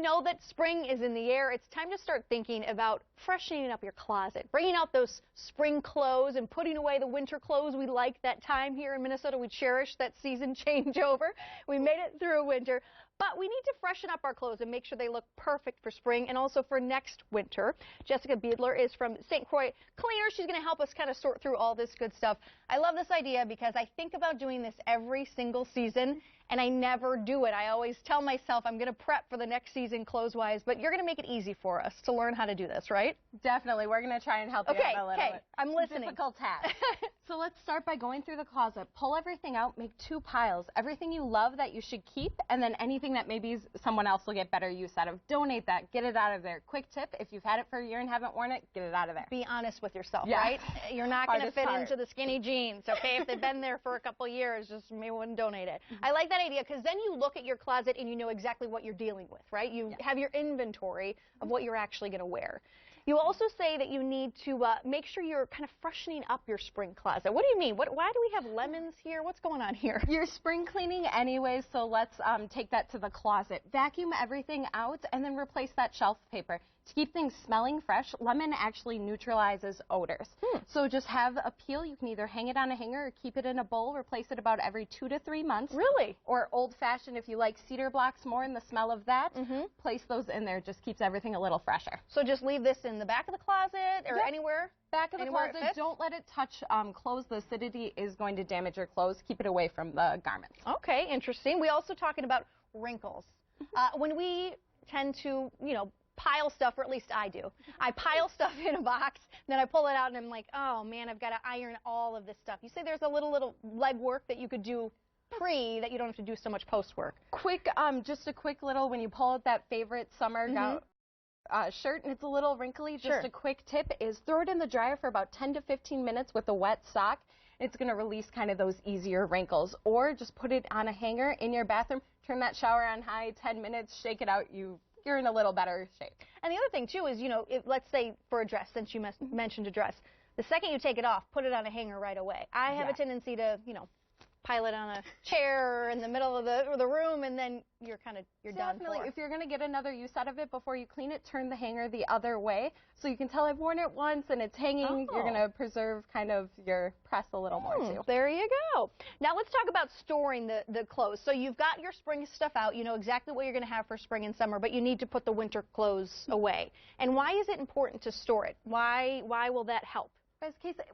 know that spring is in the air, it's time to start thinking about freshening up your closet, bringing out those spring clothes and putting away the winter clothes. We like that time here in Minnesota. We cherish that season changeover. We made it through winter. But we need to freshen up our clothes and make sure they look perfect for spring and also for next winter. Jessica Biedler is from St. Croix Cleaners. She's going to help us kind of sort through all this good stuff. I love this idea because I think about doing this every single season, and I never do it. I always tell myself I'm going to prep for the next season clothes-wise, but you're going to make it easy for us to learn how to do this, right? Definitely. We're going to try and help you out a little bit. I'm listening. Difficult task. So let's start by going through the closet. Pull everything out. Make 2 piles. Everything you love that you should keep, and then anything that maybe someone else will get better use out of. Donate that. Get it out of there. Quick tip, if you've had it for a year and haven't worn it, get it out of there. Be honest with yourself, right? You're not going to fit into the skinny jeans, okay? If they've been there for a couple years, just maybe wouldn't donate it. I like that idea because then you look at your closet and you know exactly what you're dealing with, right? You have your inventory of what you're actually going to wear. You also say that you need to make sure you're kind of freshening up your spring closet. What do you mean? Why do we have lemons here? What's going on here? You're spring cleaning anyway, so let's take that to the closet. Vacuum everything out and then replace that shelf paper. To keep things smelling fresh, lemon actually neutralizes odors. So just have a peel. You can either hang it on a hanger or keep it in a bowl. Replace it about every 2 to 3 months. Really? Or old-fashioned, if you like cedar blocks more and the smell of that, place those in there. Just keeps everything a little fresher. So just leave this in the back of the closet or anywhere? Back of the closet. Don't let it touch clothes. The acidity is going to damage your clothes. Keep it away from the garments. Okay, interesting. We also talking about wrinkles. When we tend to, pile stuff, or at least I do. I pile stuff in a box, then I pull it out and I'm like, oh man, I've got to iron all of this stuff. You say there's a little leg work that you could do that you don't have to do so much post work. Just a quick little, when you pull out that favorite summer shirt and it's a little wrinkly, just a quick tip is throw it in the dryer for about 10 to 15 minutes with a wet sock. It's going to release kind of those easier wrinkles. Or just put it on a hanger in your bathroom, turn that shower on high, 10 minutes, shake it out, you're in a little better shape. And the other thing, too, is, let's say for a dress, since you mentioned a dress, the second you take it off, put it on a hanger right away. I have a tendency to, pile it on a chair or in the middle of the room, and then you're done for. Definitely. If you're going to get another use out of it before you clean it, turn the hanger the other way so you can tell I've worn it once and it's hanging. You're going to preserve kind of your press a little more, too. There you go. Now let's talk about storing the clothes. So you've got your spring stuff out. You know exactly what you're going to have for spring and summer, but you need to put the winter clothes away. And why is it important to store it? Why will that help?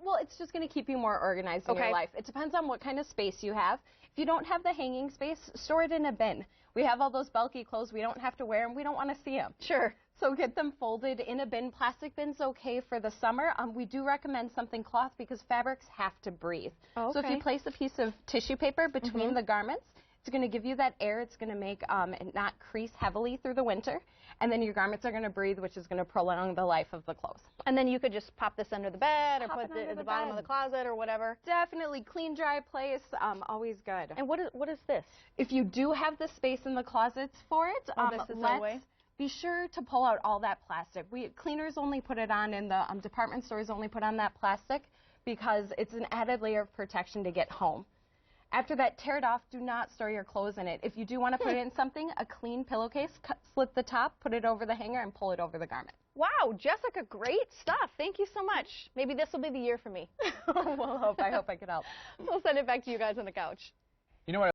Well, it's just going to keep you more organized in your life. It depends on what kind of space you have. If you don't have the hanging space, store it in a bin. We have all those bulky clothes. We don't have to wear them. We don't want to see them. Sure. So get them folded in a bin. Plastic bin's okay for the summer. We do recommend something cloth because fabrics have to breathe. So if you place a piece of tissue paper between the garments, it's going to give you that air. It's going to make it not crease heavily through the winter. And then your garments are going to breathe, which is going to prolong the life of the clothes. And then you could just pop this under the bed or put it at the bottom of the closet or whatever. Definitely. Clean, dry place. Always good. And what is this? If you do have the space in the closets for it, let's be sure to pull out all that plastic. Cleaners only put it on, and the department stores only put on that plastic because it's an added layer of protection to get home. After that, tear it off. Do not store your clothes in it. If you do want to put it in something, a clean pillowcase, slit the top, put it over the hanger, and pull it over the garment. Wow, Jessica, great stuff. Thank you so much. Maybe this will be the year for me. I hope I could help. We'll send it back to you guys on the couch. You know what?